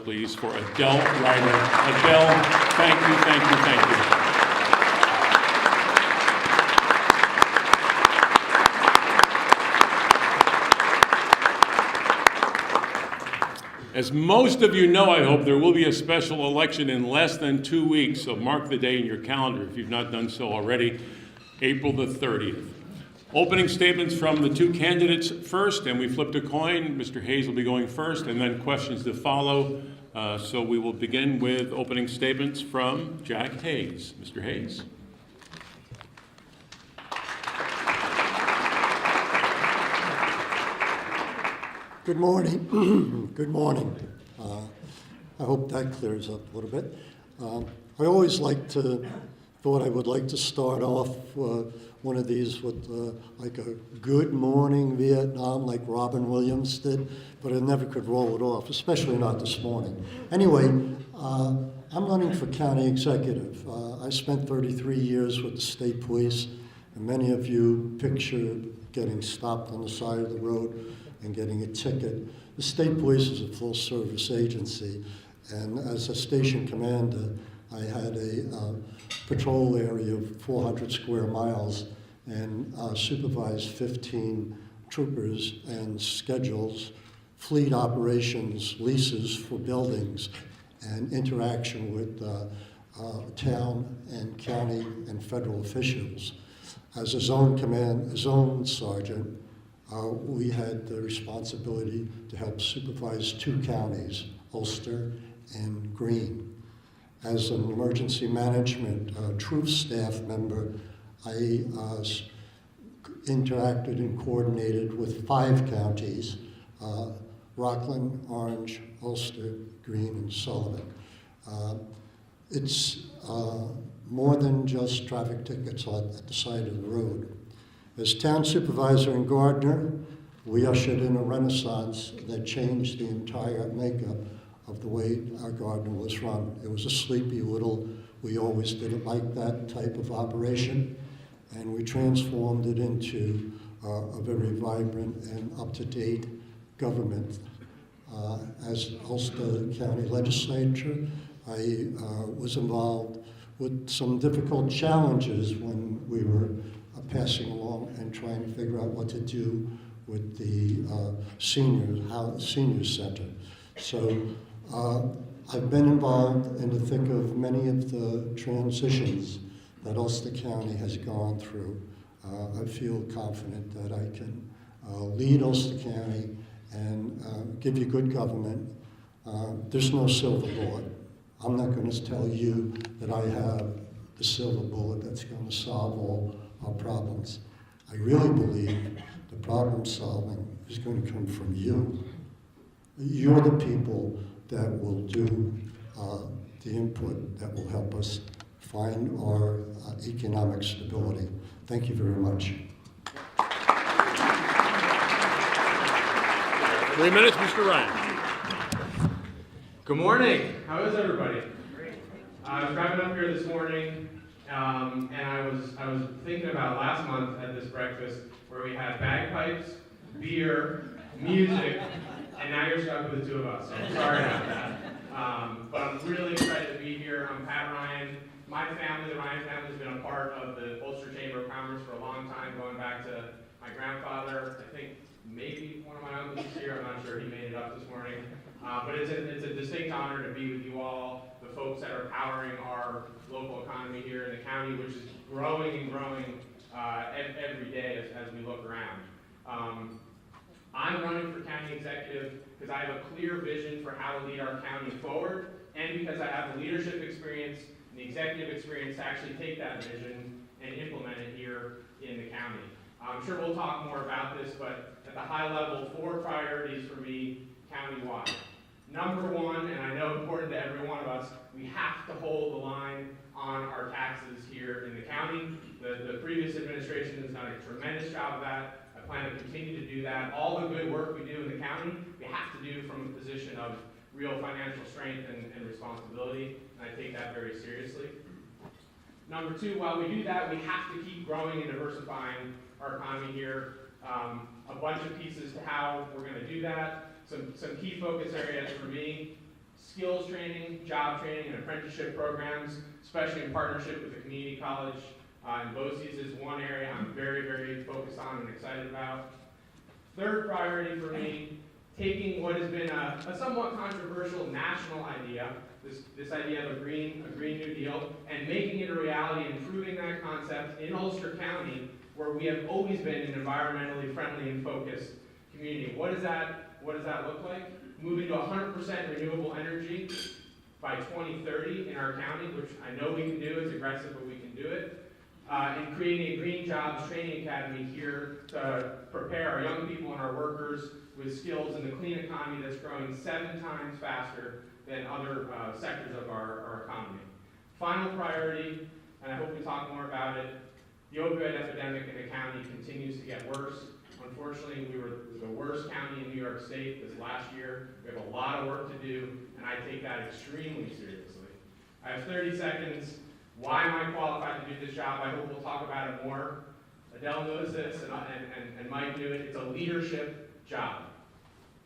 please, for Adele Ryder. Adele, thank you, thank you, thank you. As most of you know, I hope, there will be a special election in less than 2 weeks, so mark the day in your calendar if you've not done so already, April the 30th. Opening statements from the two candidates first, and we flipped a coin. Mr. Hayes will be going first, and then questions to follow. So we will begin with opening statements from Jack Hayes. Mr. Hayes. Good morning. Good morning. I hope that clears up a little bit. I always thought I would like to start off one of these with like a good morning Vietnam, like Robin Williams did, but I never could roll it off, especially not this morning. Anyway, I'm running for county executive. I spent 33 years with the state police, and many of you picture getting stopped on the side of the road and getting a ticket. The state police is a full-service agency, and as a station commander, I had a patrol area of 400 square miles and supervised 15 troopers and schedules, fleet operations, leases for buildings, and interaction with town and county and federal officials. As a zone sergeant, we had the responsibility to help supervise 2 counties, Ulster and Greene. As an emergency management troop staff member, I interacted and coordinated with 5 counties, Rockland, Orange, Ulster, Greene, and Sullivan. It's more than just traffic tickets at the side of the road. As town supervisor in Gardner, we ushered in a renaissance that changed the entire makeup of the way our Gardner was run. It was a sleepy little, we always did it like that type of operation, and we transformed it into a very vibrant and up-to-date government. As Ulster County Legislature, I was involved with some difficult challenges when we were passing along and trying to figure out what to do with the senior center. So I've been involved in the thick of many of the transitions that Ulster County has gone through. I feel confident that I can lead Ulster County and give you good government. There's no silver bullet. I'm not going to tell you that I have the silver bullet that's going to solve all our problems. I really believe the problem solving is going to come from you. You're the people that will do the input that will help us find our economic stability. Thank you very much. 3 minutes, Mr. Ryan. Good morning. How is everybody? Great. I was driving up here this morning, and I was thinking about last month at this breakfast where we had bagpipes, beer, music, and now you're stuck with the 2 of us. So I'm sorry about that. But I'm really excited to be here. I'm Pat Ryan. My family, the Ryan family, has been a part of the Ulster Chamber of Commerce for a long time, going back to my grandfather. I think maybe one of my uncles is here. I'm not sure. He made it up this morning. But it's a distinct honor to be with you all, the folks that are powering our local economy here in the county, which is growing and growing every day as we look around. I'm running for county executive because I have a clear vision for how to lead our county forward, and because I have the leadership experience and the executive experience to actually take that vision and implement it here in the county. I'm sure we'll talk more about this, but at the high level, 4 priorities for me countywide. Number 1, and I know important to every one of us, we have to hold the line on our taxes here in the county. The previous administration has done a tremendous job of that. I plan to continue to do that. All the good work we do in the county, we have to do from a position of real financial strength and responsibility, and I take that very seriously. Number 2, while we do that, we have to keep growing and diversifying our economy here. A bunch of pieces to how we're going to do that. Some key focus areas for me: skills training, job training, and apprenticeship programs, especially in partnership with the community college in BOCES is one area I'm very, very focused on and excited about. Third priority for me, taking what has been a somewhat controversial national idea, this idea of a Green New Deal, and making it a reality and proving that concept in Ulster County, where we have always been an environmentally friendly and focused community. What does that look like? Moving to 100% renewable energy by 2030 in our county, which I know we can do. It's aggressive, but we can do it. And creating a green jobs training academy here to prepare our young people and our workers with skills in the clean economy that's growing 7 times faster than other sectors of our economy. Final priority, and I hope we talk more about it, the opioid epidemic in the county continues to get worse. Unfortunately, we were the worst county in New York State this last year. We have a lot of work to do, and I take that extremely seriously. I have 30 seconds. Why am I qualified to do this job? I hope we'll talk about it more. Adele knows this, and Mike knew it. It's a leadership job.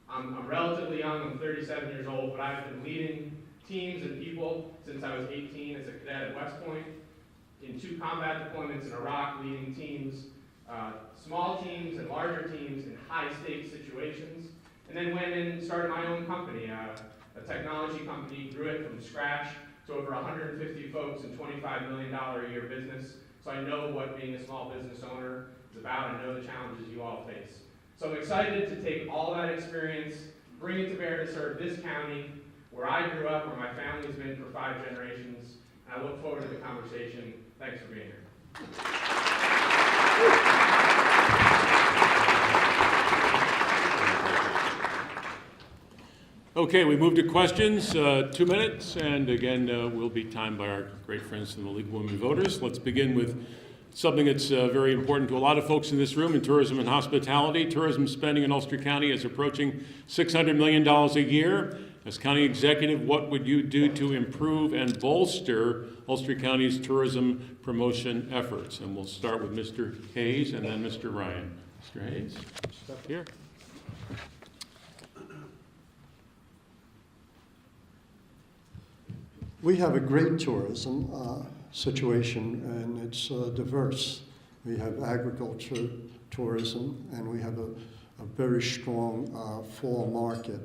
I'm relatively young. I'm 37 years old, but I've been leading teams and people since I was 18 as a cadet at West Point, in 2 combat deployments in Iraq, leading teams, small teams and larger teams in high-stakes situations, and then went and started my own company, a technology company, grew it from scratch to over 150 folks and $25 million a year business. So I know what being a small business owner is about. I know the challenges you all face. So I'm excited to take all that experience, bring it to bear to serve this county, where I grew up, where my family's been for 5 generations, and I look forward to the conversation. Thanks for being here. Okay, we move to questions, 2 minutes, and again, we'll be timed by our great friends from the League of Women Voters. Let's begin with something that's very important to a lot of folks in this room in tourism and hospitality. Tourism spending in Ulster County is approaching $600 million a year. As county executive, what would you do to improve and bolster Ulster County's tourism promotion efforts? And we'll start with Mr. Hayes and then Mr. Ryan. Mr. Hayes, here. We have a great tourism situation, and it's diverse. We have agriculture, tourism, and we have a very strong fall market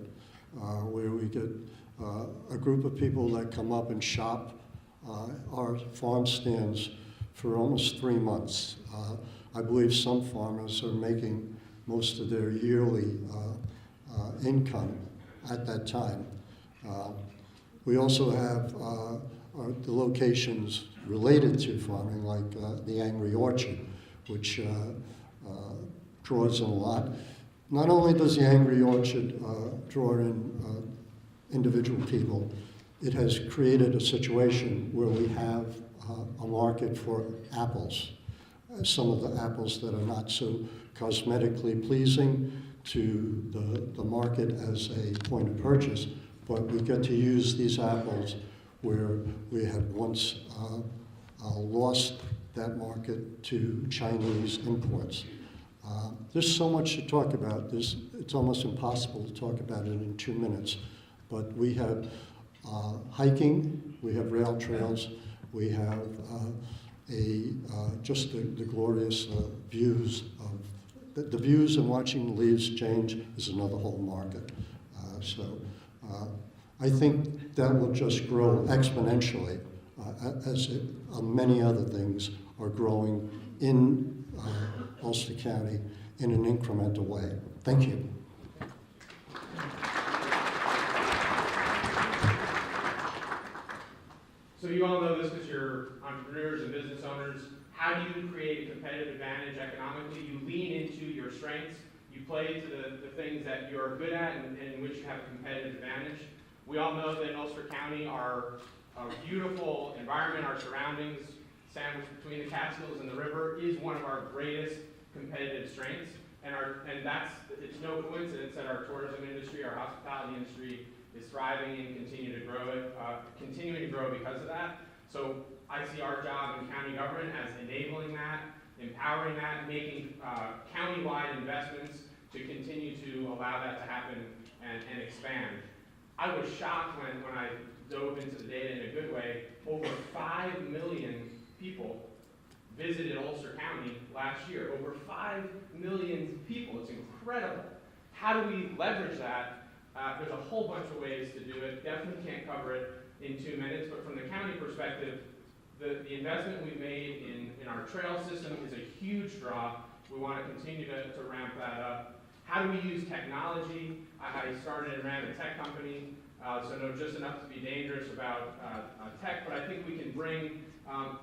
where we get a group of people that come up and shop our farm stands for almost 3 months. I believe some farmers are making most of their yearly income at that time. We also have the locations related to farming, like the Angry Orchard, which draws in a lot. Not only does the Angry Orchard draw in individual people, it has created a situation where we have a market for apples. Some of the apples that are not so cosmetically pleasing to the market as a point of purchase, but we get to use these apples where we had once lost that market to Chinese imports. There's so much to talk about. It's almost impossible to talk about it in 2 minutes, but we have hiking, we have rail trails, we have just the glorious views of the views and watching the leaves change is another whole market. I think that will just grow exponentially as many other things are growing in Ulster County in an incremental way. Thank you. So you all know this because you're entrepreneurs and business owners. How do you create a competitive advantage economically? You lean into your strengths. You play to the things that you're good at and in which you have a competitive advantage. We all know that in Ulster County, our beautiful environment, our surroundings, sandwiched between the Catskills and the river, is one of our greatest competitive strengths. And it's no coincidence that our tourism industry, our hospitality industry, is thriving and continuing to grow because of that. So I see our job in county government as enabling that, empowering that, making county-wide investments to continue to allow that to happen and expand. I was shocked when I dove into the data in a good way. Over 5 million people visited Ulster County last year. Over 5 million people. It's incredible. How do we leverage that? There's a whole bunch of ways to do it. Definitely can't cover it in 2 minutes, but from the county perspective, the investment we've made in our trail system is a huge draw. We want to continue to ramp that up. How do we use technology? I started and ran a tech company, so know just enough to be dangerous about tech, but I think we can bring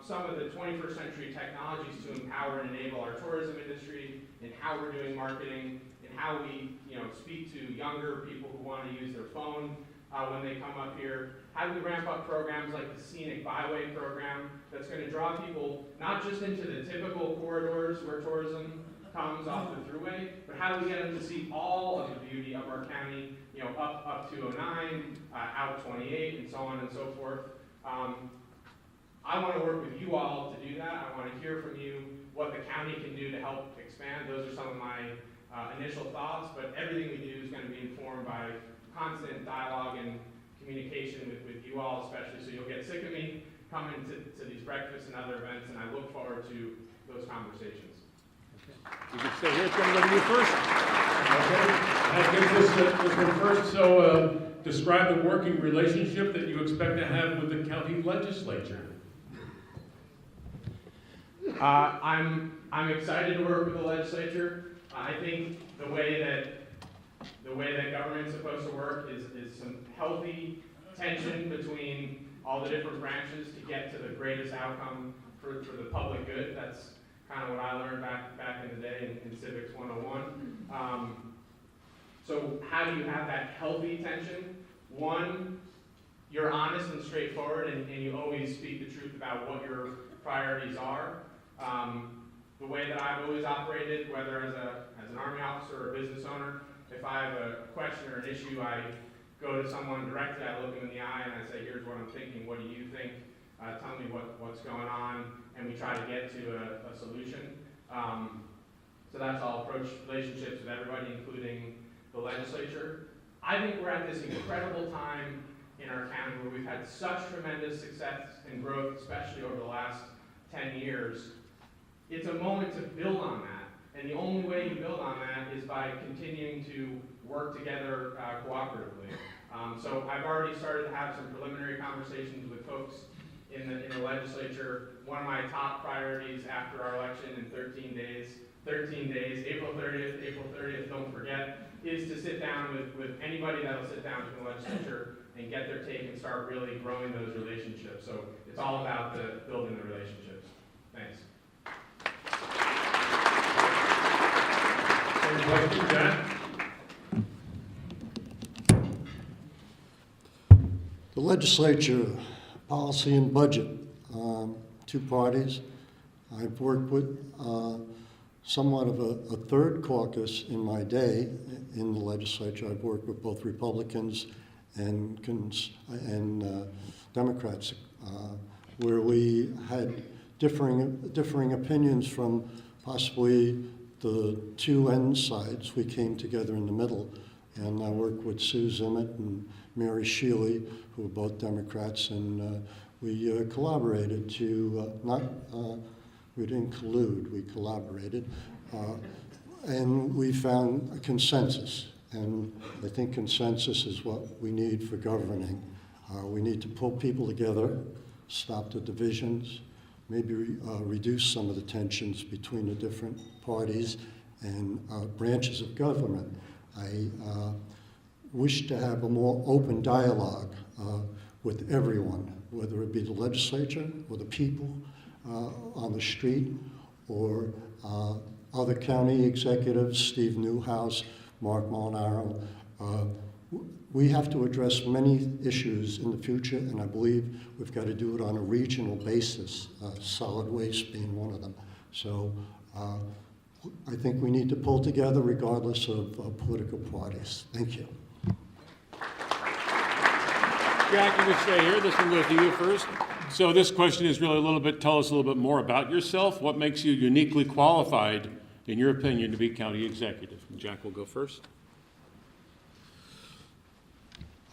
some of the 21st century technologies to empower and enable our tourism industry in how we're doing marketing, in how we speak to younger people who want to use their phone when they come up here. How do we ramp up programs like the Scenic Byway program that's going to draw people not just into the typical corridors where tourism comes off the thruway, but how do we get them to see all of the beauty of our county, up 209, out 28, and so on and so forth. I want to work with you all to do that. I want to hear from you what the county can do to help expand. Those are some of my initial thoughts, but everything we do is going to be informed by constant dialogue and communication with you all, especially, so you'll get sick of me coming to these breakfasts and other events, and I look forward to those conversations. You can stay here. It's going to go to you first. Okay. I'll give this one first. So describe the working relationship that you expect to have with the county legislature. I'm excited to work with the legislature. I think the way that government's supposed to work is some healthy tension between all the different branches to get to the greatest outcome for the public good. That's kind of what I learned back in the day in Civics 101. So how do you have that healthy tension? One, you're honest and straightforward, and you always speak the truth about what your priorities are. The way that I've always operated, whether as an Army officer or a business owner, if I have a question or an issue, I go to someone directly, I look them in the eye, and I say, here's what I'm thinking, what do you think? Tell me what's going on, and we try to get to a solution. So that's how I'll approach relationships with everybody, including the legislature. I think we're at this incredible time in our county where we've had such tremendous success and growth, especially over the last 10 years. It's a moment to build on that, and the only way you build on that is by continuing to work together cooperatively. So I've already started to have some preliminary conversations with folks in the legislature. One of my top priorities after our election in 13 days, April 30th, don't forget, is to sit down with anybody that'll sit down in the legislature and get their take and start really growing those relationships. So it's all about building the relationships. Thanks. Any questions, Jack? The legislature, policy and budget, two parties. I've worked with somewhat of a third caucus in my day in the legislature. I've worked with both Republicans and Democrats, where we had differing opinions from possibly the two end sides. We came together in the middle, and I worked with Sue Zimmett and Mary Shealy, who were both Democrats, and we collaborated to we didn't collude, we collaborated, and we found a consensus. And I think consensus is what we need for governing. We need to pull people together, stop the divisions, maybe reduce some of the tensions between the different parties and branches of government. I wish to have a more open dialogue with everyone, whether it be the legislature or the people on the street, or other county executives, Steve Newhouse, Mark Molinaro. We have to address many issues in the future, and I believe we've got to do it on a regional basis, solid waste being one of them. So I think we need to pull together regardless of political parties. Thank you. Jack, you can stay here. This one goes to you first. So this question is really tell us a little bit more about yourself. What makes you uniquely qualified, in your opinion, to be county executive? Jack will go first.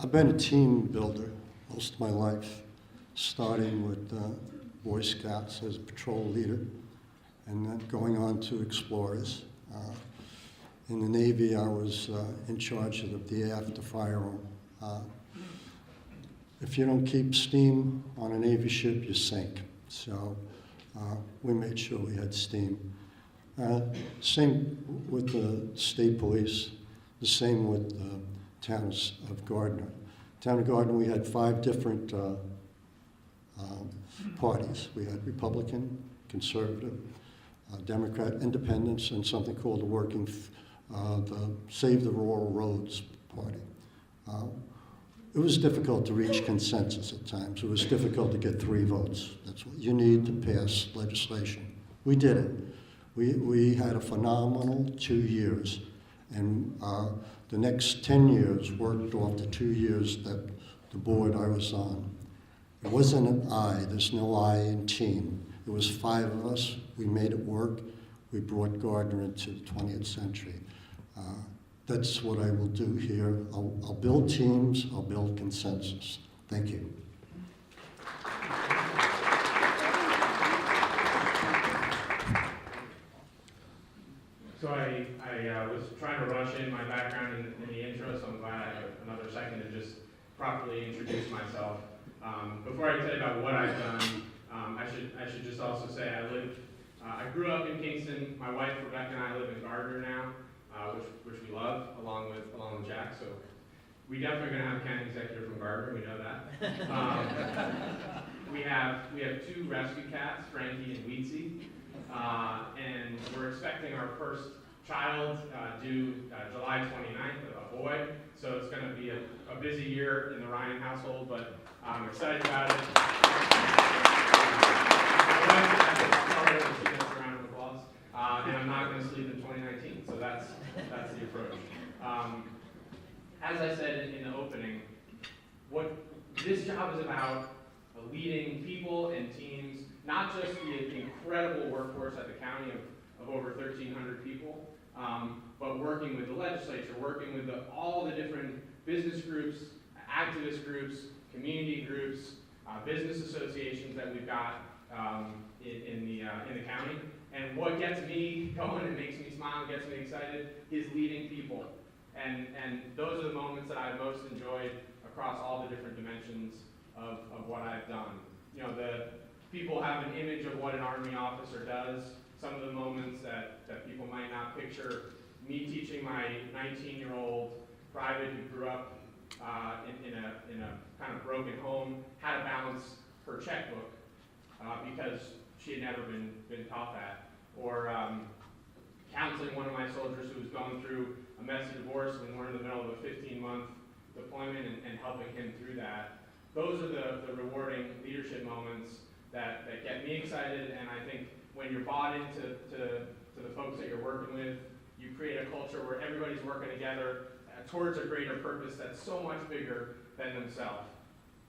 I've been a team builder most of my life, starting with Boy Scouts as a patrol leader, and then going on to explorers. In the Navy, I was in charge of the aft, the firearm. If you don't keep steam on a Navy ship, you sink. So we made sure we had steam. Same with the state police, the same with the towns of Gardner. Town of Gardner, we had 5 different parties. We had Republican, Conservative, Democrat, Independents, and something called the Save the Rural Roads Party. It was difficult to reach consensus at times. It was difficult to get 3 votes. That's what you need to pass legislation. We did it. We had a phenomenal 2 years, and the next 10 years worked off the 2 years that the board I was on. It wasn't an I, there's no I in team. It was 5 of us. We made it work. We brought Gardner into the 20th century. That's what I will do here. I'll build teams, I'll build consensus. Thank you. So I was trying to rush in my background in the intro, so I'm glad I have another second to just properly introduce myself. Before I tell you about what I've done, I should just also say I grew up in Kingston. My wife Rebecca and I live in Gardner now, which we love, along with Jack. So we definitely going to have a county executive from Gardner. We know that. We have 2 rescue cats, Frankie and Weedsy, and we're expecting our first child due July 29th, a boy. So it's going to be a busy year in the Ryan household, but I'm excited about it. And I'm not going to sleep in 2019, so that's the approach. As I said in the opening, what this job is about leading people and teams, not just the incredible workforce at the county of over 1,300 people, but working with the legislature, working with all the different business groups, activist groups, community groups, business associations that we've got in the county. And what gets me going and makes me smile and gets me excited is leading people. And those are the moments that I've most enjoyed across all the different dimensions of what I've done. You know, the people have an image of what an Army officer does. Some of the moments that people might not picture, me teaching my 19-year-old private who grew up in a kind of broken home, how to balance her checkbook because she had never been taught that. Or counseling one of my soldiers who was going through a messy divorce and we're in the middle of a 15-month deployment and helping him through that. Those are the rewarding leadership moments that get me excited, and I think when you're bought into the folks that you're working with, you create a culture where everybody's working together towards a greater purpose that's so much bigger than themselves.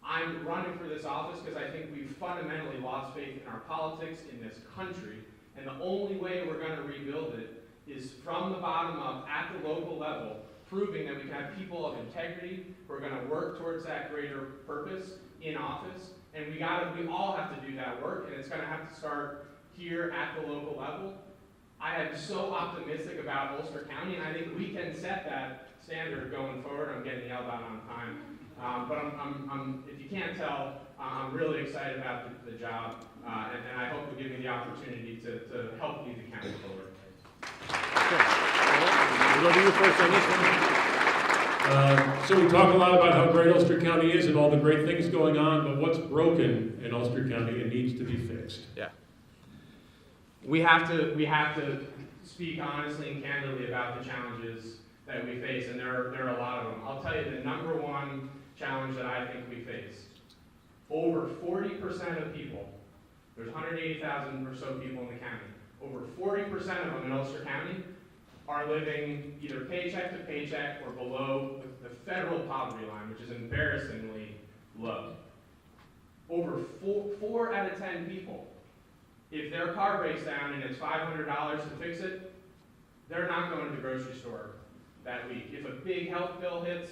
I'm running for this office because I think we've fundamentally lost faith in our politics in this country, and the only way we're going to rebuild it is from the bottom up at the local level, proving that we can have people of integrity who are going to work towards that greater purpose in office. And we all have to do that work, and it's going to have to start here at the local level. I am so optimistic about Ulster County, and I think we can set that standard going forward. I'm getting yelled at on time, but I'm if you can't tell, I'm really excited about the job, and I hope you'll give me the opportunity to help lead the county forward. We'll go to you first on this one. So we talk a lot about how great Ulster County is and all the great things going on, but what's broken in Ulster County and needs to be fixed? Yeah. We have to speak honestly and candidly about the challenges that we face, and there are a lot of them. I'll tell you the number one challenge that I think we face. Over 40% of people, there's 180,000 or so people in the county, over 40% of them in Ulster County are living either paycheck to paycheck or below the federal poverty line, which is embarrassingly low. Over 4 out of 10 people, if their car breaks down and it's $500 to fix it, they're not going to the grocery store that week. If a big health bill hits,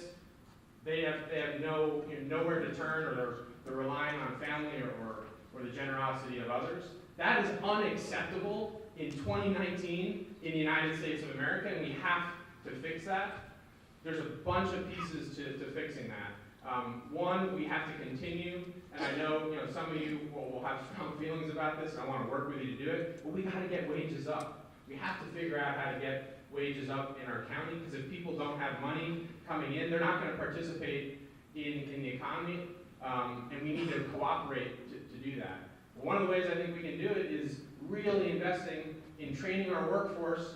they have no, nowhere to turn, or they're relying on family or the generosity of others. That is unacceptable in 2019 in the United States of America, and we have to fix that. There's a bunch of pieces to fixing that. One, we have to continue, and I know, some of you will have strong feelings about this, and I want to work with you to do it, but we got to get wages up. We have to figure out how to get wages up in our county, because if people don't have money coming in, they're not going to participate in the economy, and we need to cooperate to do that. One of the ways I think we can do it is really investing in training our workforce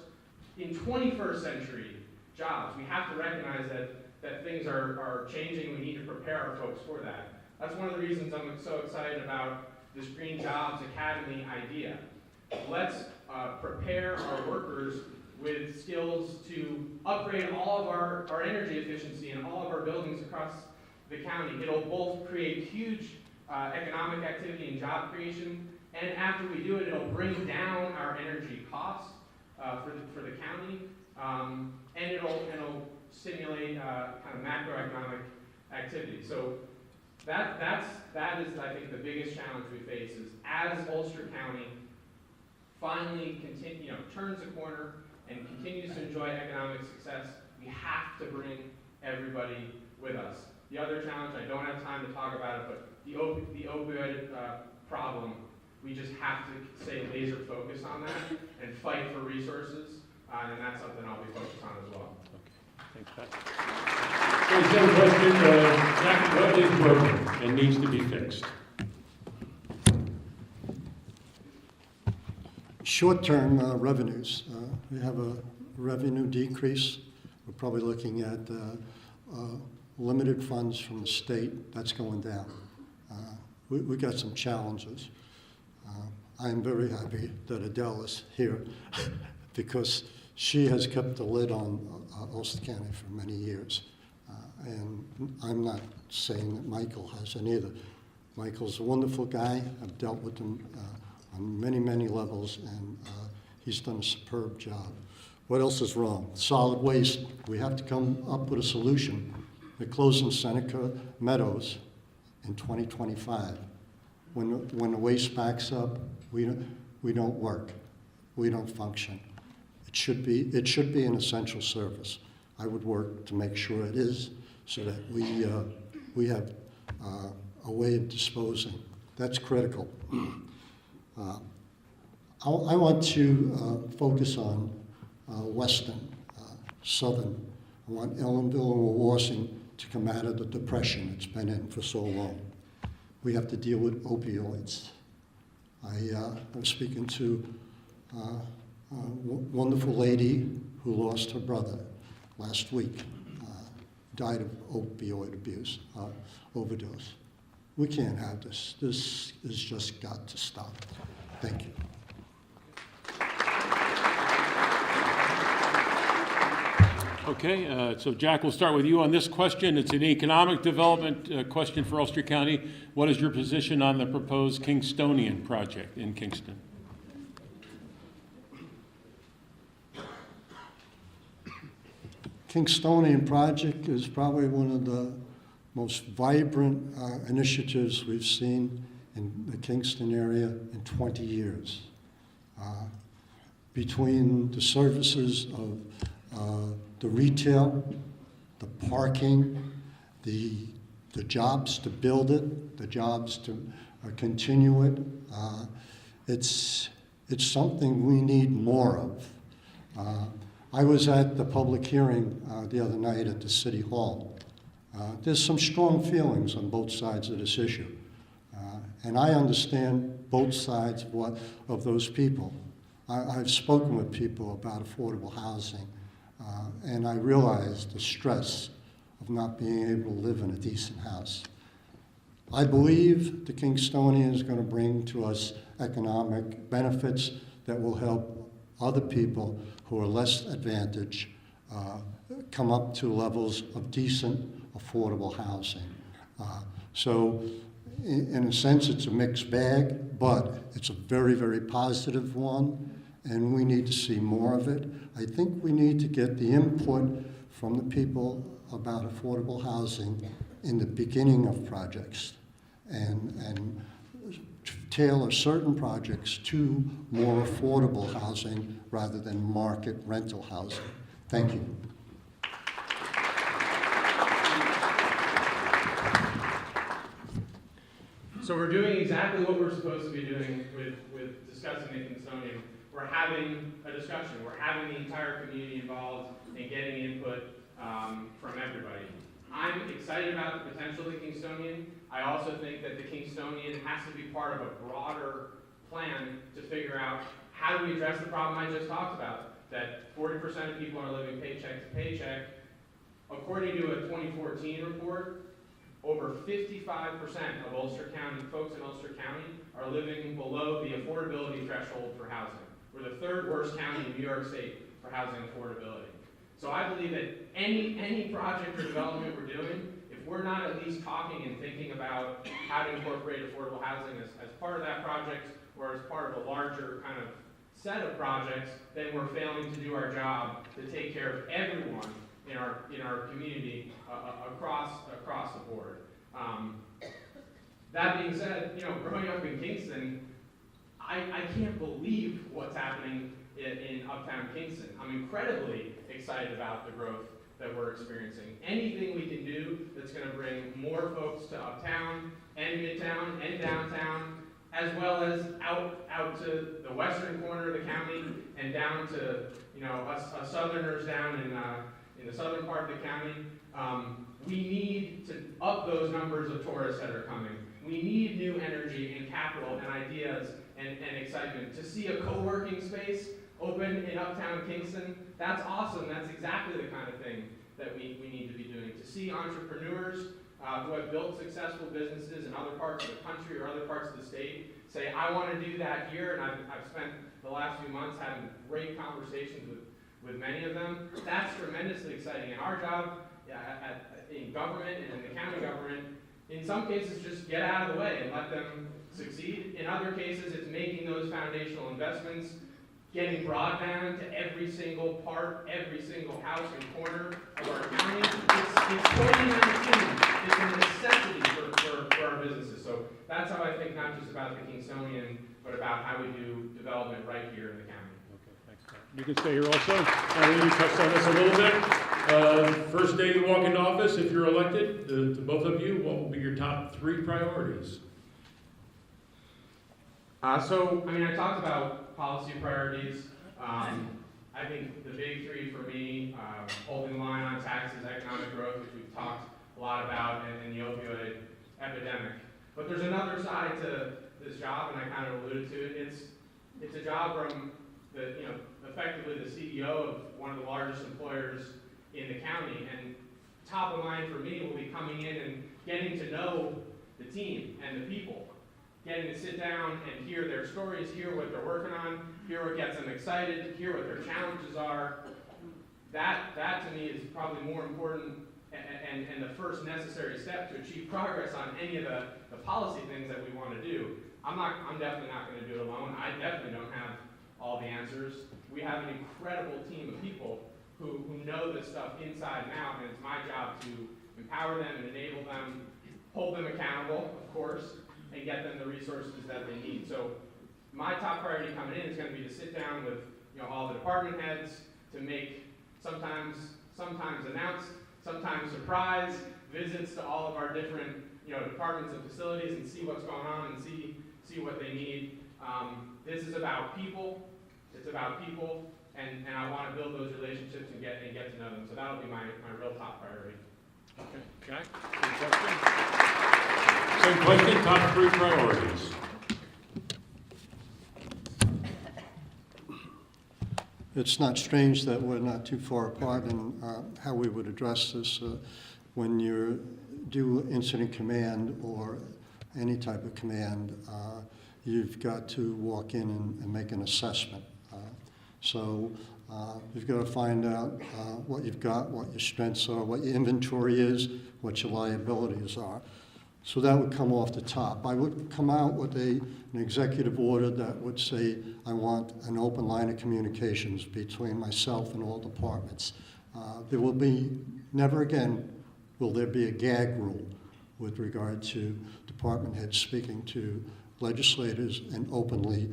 in 21st century jobs. We have to recognize that things are changing. We need to prepare our folks for that. That's one of the reasons I'm so excited about this Green Jobs Academy idea. Let's prepare our workers with skills to upgrade all of our energy efficiency in all of our buildings across the county. It'll both create huge economic activity and job creation, and after we do it, it'll bring down our energy costs for the county, and it'll stimulate kind of macroeconomic activity. So that is, I think, the biggest challenge we face is as Ulster County finally turns the corner and continues to enjoy economic success, we have to bring everybody with us. The other challenge, I don't have time to talk about it, but the opioid problem, we just have to stay laser focused on that and fight for resources, and that's something I'll be focused on as well. Thanks, Pat. So is there a question, Jack, what is broken and needs to be fixed? Short-term revenues. We have a revenue decrease. We're probably looking at limited funds from the state. That's going down. We got some challenges. I am very happy that Adele is here because she has kept the lid on Ulster County for many years. And I'm not saying that Michael hasn't either. Michael's a wonderful guy. I've dealt with him on many, many levels, and he's done a superb job. What else is wrong? Solid waste. We have to come up with a solution. They're closing Seneca Meadows in 2025. When the waste backs up, we don't work. We don't function. It should be an essential service. I would work to make sure it is, so that we have a way of disposing. That's critical. I want to focus on Western, Southern. I want Ellenville and Wawarsing to come out of the depression it's been in for so long. We have to deal with opioids. I was speaking to a wonderful lady who lost her brother last week, died of opioid overdose. We can't have this. This has just got to stop. Thank you. Okay, so Jack, we'll start with you on this question. It's an economic development question for Ulster County. What is your position on the proposed Kingstonian project in Kingston? Kingstonian project is probably one of the most vibrant initiatives we've seen in the Kingston area in 20 years. Between the services of the retail, the parking, the jobs to build it, the jobs to continue it, it's something we need more of. I was at the public hearing the other night at the City Hall. There's some strong feelings on both sides of this issue. And I understand both sides of those people. I've spoken with people about affordable housing, and I realize the stress of not being able to live in a decent house. I believe the Kingstonian is going to bring to us economic benefits that will help other people who are less advantaged come up to levels of decent, affordable housing. So in a sense, it's a mixed bag, but it's a very, very positive one, and we need to see more of it. I think we need to get the input from the people about affordable housing in the beginning of projects and tailor certain projects to more affordable housing rather than market rental housing. Thank you. So we're doing exactly what we're supposed to be doing with discussing the Kingstonian. We're having a discussion. We're having the entire community involved and getting input from everybody. I'm excited about the potential of the Kingstonian. I also think that the Kingstonian has to be part of a broader plan to figure out how do we address the problem I just talked about, that 40% of people are living paycheck to paycheck. According to a 2014 report, over 55% of Ulster County, folks in Ulster County, are living below the affordability threshold for housing. We're the third worst county in New York State for housing affordability. So I believe that any project or development we're doing, if we're not at least talking and thinking about how to incorporate affordable housing as part of that project or as part of a larger kind of set of projects, then we're failing to do our job to take care of everyone in our community across the board. That being said, growing up in Kingston, I can't believe what's happening in Uptown Kingston. I'm incredibly excited about the growth that we're experiencing. Anything we can do that's going to bring more folks to Uptown and Midtown and downtown, as well as out to the western corner of the county and down to us Southerners down in the southern part of the county. We need to up those numbers of tourists that are coming. We need new energy and capital and ideas and excitement. To see a co-working space open in Uptown Kingston, that's awesome. That's exactly the kind of thing that we need to be doing. To see entrepreneurs who have built successful businesses in other parts of the country or other parts of the state say, I want to do that here, and I've spent the last few months having great conversations with many of them. That's tremendously exciting. And our job in government and in the county government, in some cases, just get out of the way and let them succeed. In other cases, it's making those foundational investments, getting broadband to every single part, every single house and corner of our county. It's 2019. It's a necessity for our businesses. So that's how I think not just about the Kingstonian, but about how we do development right here in the county. You can stay here also. You touched on this a little bit. First day you walk into office, if you're elected, to both of you, what will be your top 3 priorities? I talked about policy priorities. I think the big 3 for me, holding the line on taxes, economic growth, which we've talked a lot about, and the opioid epidemic. But there's another side to this job, and I kind of alluded to it. It's a job from effectively the CEO of one of the largest employers in the county. And top of mind for me will be coming in and getting to know the team and the people, getting to sit down and hear their stories, hear what they're working on, hear what gets them excited, hear what their challenges are. That to me is probably more important and the first necessary step to achieve progress on any of the policy things that we want to do. I'm definitely not going to do it alone. I definitely don't have all the answers. We have an incredible team of people who know this stuff inside and out, and it's my job to empower them and enable them, hold them accountable, of course, and get them the resources that they need. So my top priority coming in is going to be to sit down with all the department heads to make sometimes announced, sometimes surprise visits to all of our different departments and facilities and see what's going on and see what they need. This is about people. It's about people, and I want to build those relationships and get to know them. So that'll be my real top priority. Okay, Jack, same question, top 3 priorities. It's not strange that we're not too far apart in how we would address this. When you do incident command or any type of command, you've got to walk in and make an assessment. So you've got to find out what you've got, what your strengths are, what your inventory is, what your liabilities are. So that would come off the top. I would come out with an executive order that would say, I want an open line of communications between myself and all departments. There will be, never again will there be a gag rule with regard to department heads speaking to legislators and openly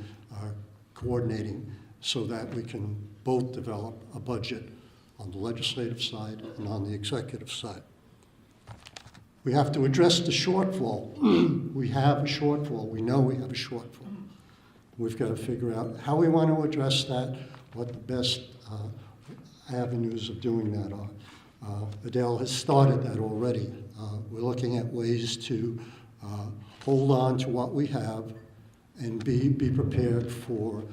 coordinating so that we can both develop a budget on the legislative side and on the executive side. We have to address the shortfall. We have a shortfall. We know we have a shortfall. We've got to figure out how we want to address that, what the best avenues of doing that are. Adele has started that already. We're looking at ways to hold on to what we have and be prepared for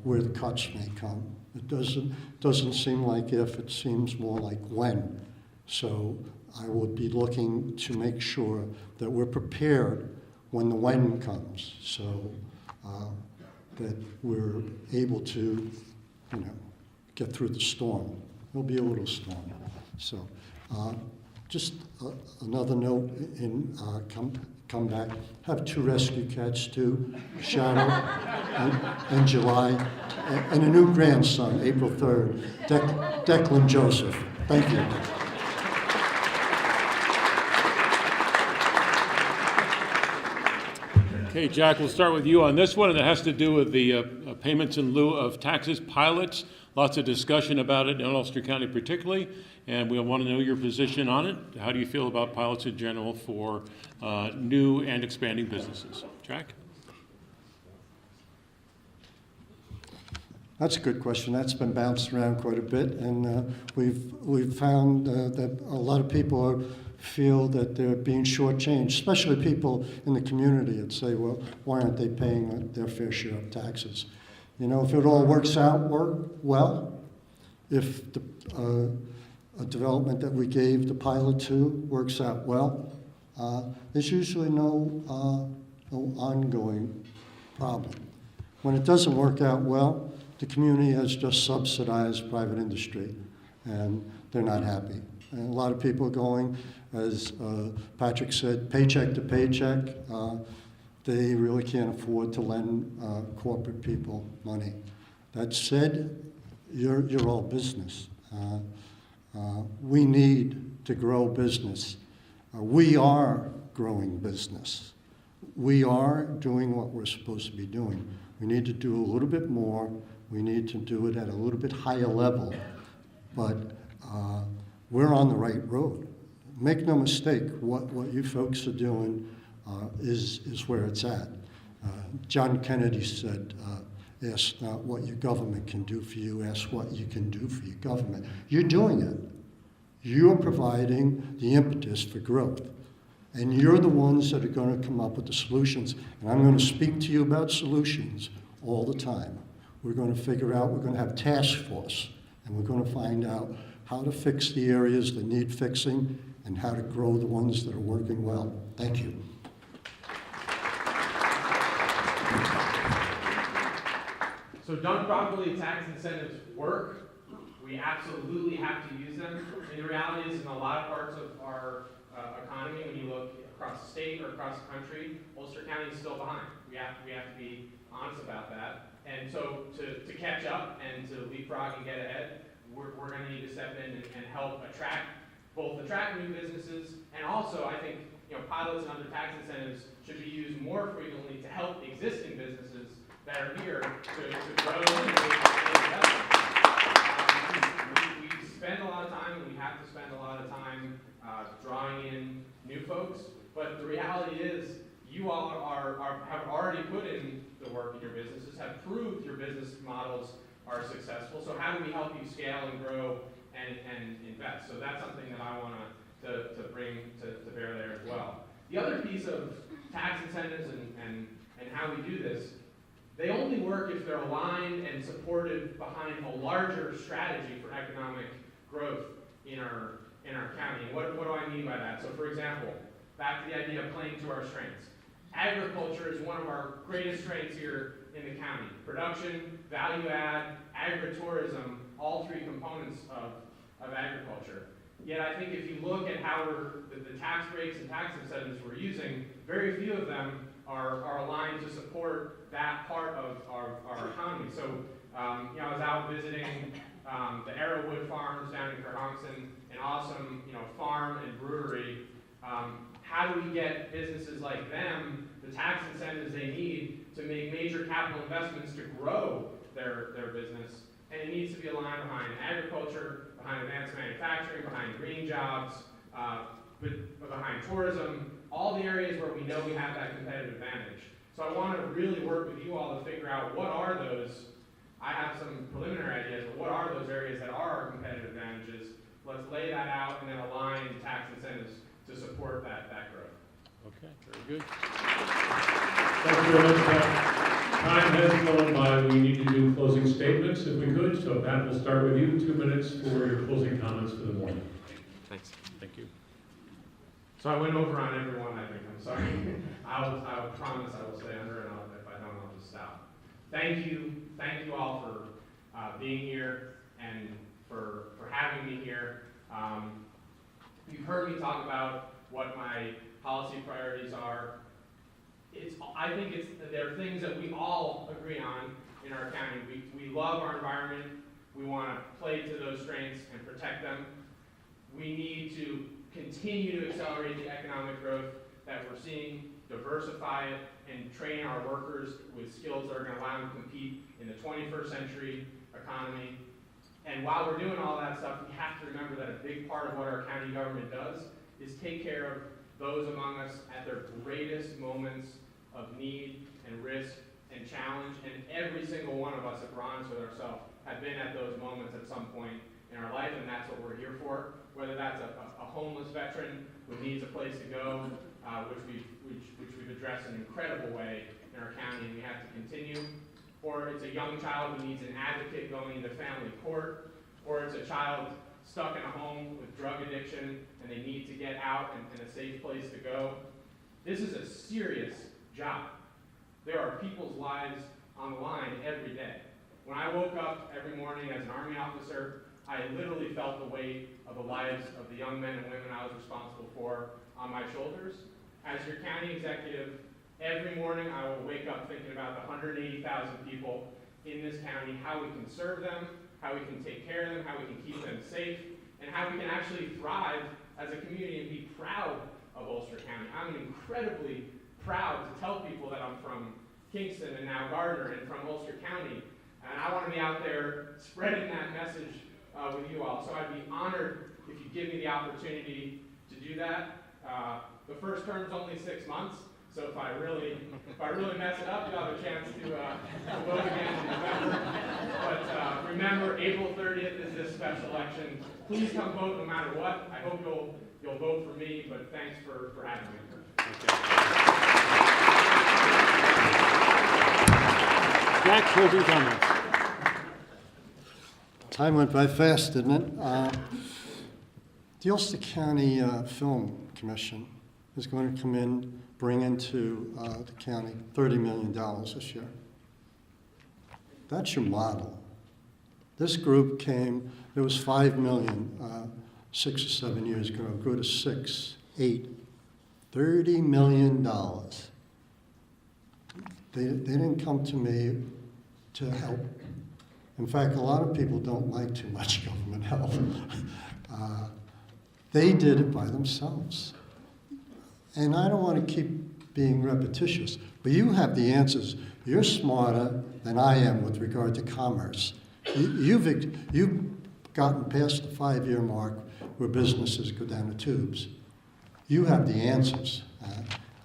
where the cuts may come. It doesn't seem like if, it seems more like when. So I would be looking to make sure that we're prepared when the when comes, so that we're able to, get through the storm. There'll be a little storm. So just another note in come back. Have 2 rescue cats too, Shadow and July, and a new grandson, April 3rd, Declan Joseph. Thank you. Okay, Jack, we'll start with you on this one, and it has to do with the payments in lieu of taxes pilots. Lots of discussion about it in Ulster County particularly, and we want to know your position on it. How do you feel about pilots in general for new and expanding businesses? Jack? That's a good question. That's been bounced around quite a bit, and we've found that a lot of people feel that they're being shortchanged, especially people in the community that say, well, why aren't they paying their fair share of taxes? If it all works out well, if a development that we gave the pilot to works out well, there's usually no ongoing problem. When it doesn't work out well, the community has just subsidized private industry, and they're not happy. And a lot of people are going, as Patrick said, paycheck to paycheck. They really can't afford to lend corporate people money. That said, you're all business. We need to grow business. We are growing business. We are doing what we're supposed to be doing. We need to do a little bit more. We need to do it at a little bit higher level. But we're on the right road. Make no mistake, what you folks are doing is where it's at. John Kennedy said, ask not what your government can do for you, ask what you can do for your government. You're doing it. You're providing the impetus for growth. And you're the ones that are going to come up with the solutions. And I'm going to speak to you about solutions all the time. We're going to figure out, we're going to have task force, and we're going to find out how to fix the areas that need fixing and how to grow the ones that are working well. Thank you. So done properly, tax incentives work. We absolutely have to use them. And the reality is, in a lot of parts of our economy, when you look across the state or across the country, Ulster County is still behind. We have to be honest about that. And so to catch up and to leapfrog and get ahead, we're going to need to step in and help attract new businesses, and also I think pilots and other tax incentives should be used more frequently to help existing businesses that are here to grow and make investments. We spend a lot of time, and we have to spend a lot of time drawing in new folks, but the reality is you all have already put in the work in your businesses, have proved your business models are successful, so how do we help you scale and grow and invest? So that's something that I want to bring to bear there as well. The other piece of tax incentives and how we do this, they only work if they're aligned and supported behind a larger strategy for economic growth in our county. And what do I mean by that? So for example, back to the idea of playing to our strengths. Agriculture is one of our greatest strengths here in the county. Production, value add, agritourism, all three components of agriculture. Yet I think if you look at how the tax breaks and tax incentives we're using, very few of them are aligned to support that part of our economy. So I was out visiting the Arrowwood Farms down in Kerhonkson, an awesome, farm and brewery. How do we get businesses like them the tax incentives they need to make major capital investments to grow their business? And it needs to be aligned behind agriculture, behind advanced manufacturing, behind green jobs, behind tourism, all the areas where we know we have that competitive advantage. So I want to really work with you all to figure out what are those. I have some preliminary ideas, but what are those areas that are our competitive advantages? Let's lay that out and then align tax incentives to support that growth. Okay, very good. Thank you very much, Pat. Time has flown by. We need to do closing statements if we could. So Pat, we'll start with you. 2 minutes for your closing comments for the morning. Thanks. Thank you. So I went over on everyone, I think. I'm sorry. I will promise I will stay under, and if I don't, I'll just stop. Thank you all for being here and for having me here. You've heard me talk about what my policy priorities are. I think there are things that we all agree on in our county. We love our environment. We want to play to those strengths and protect them. We need to continue to accelerate the economic growth that we're seeing, diversify it, and train our workers with skills that are going to allow them to compete in the 21st century economy. And while we're doing all that stuff, we have to remember that a big part of what our county government does is take care of those among us at their greatest moments of need and risk and challenge. And every single one of us, if we're honest with ourselves, have been at those moments at some point in our life, and that's what we're here for. Whether that's a homeless veteran who needs a place to go, which we've addressed in an incredible way in our county, and we have to continue. Or it's a young child who needs an advocate going into family court. Or it's a child stuck in a home with drug addiction and they need to get out and a safe place to go. This is a serious job. There are people's lives on the line every day. When I woke up every morning as an Army officer, I literally felt the weight of the lives of the young men and women I was responsible for on my shoulders. As your county executive, every morning I will wake up thinking about the 180,000 people in this county, how we can serve them, how we can take care of them, how we can keep them safe, and how we can actually thrive as a community and be proud of Ulster County. I'm incredibly proud to tell people that I'm from Kingston and now Gardner and from Ulster County, and I want to be out there spreading that message with you all. So I'd be honored if you give me the opportunity to do that. The first term's only 6 months, so if I really mess it up, you'll have a chance to vote again in November. But remember, April 30th is this special election. Please come vote no matter what. I hope you'll vote for me, but thanks for having me. Jack, closing comments. Time went by fast, didn't it? The Ulster County Film Commission is going to come in, bring into the county $30 million this year. That's your model. This group came, there was $5 million 6 or 7 years ago, grew to 6, 8, $30 million. They didn't come to me to help. In fact, a lot of people don't like too much government help. They did it by themselves. And I don't want to keep being repetitious, but you have the answers. You're smarter than I am with regard to commerce. You've gotten past the 5-year mark where businesses go down the tubes. You have the answers.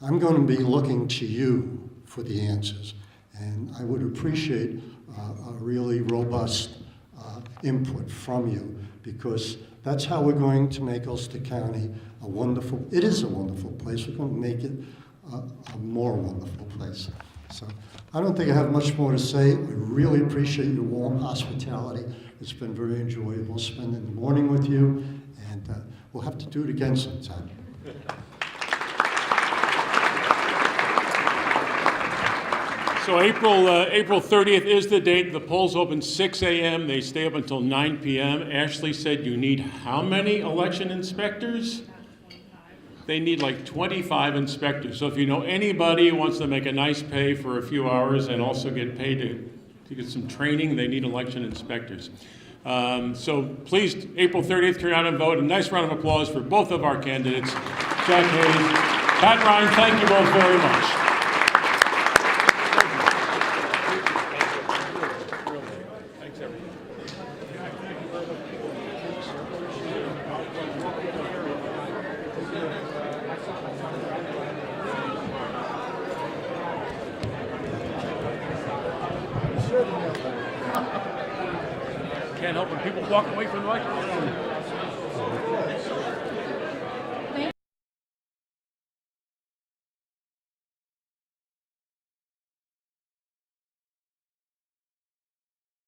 I'm going to be looking to you for the answers. And I would appreciate a really robust input from you, because that's how we're going to make Ulster County it is a wonderful place. We're going to make it a more wonderful place. So I don't think I have much more to say. I really appreciate your warm hospitality. It's been very enjoyable spending the morning with you, and we'll have to do it again sometime. So April 30th is the date. The polls open 6 a.m. They stay up until 9 p.m. Ashley said you need how many election inspectors? They need like 25 inspectors. So if you know anybody who wants to make a nice pay for a few hours and also get paid to get some training, they need election inspectors. So please, April 30th, turn out and vote. A nice round of applause for both of our candidates, Jack Hayes, Pat Ryan. Thank you both very much. Can't help when people walk away from the microphone.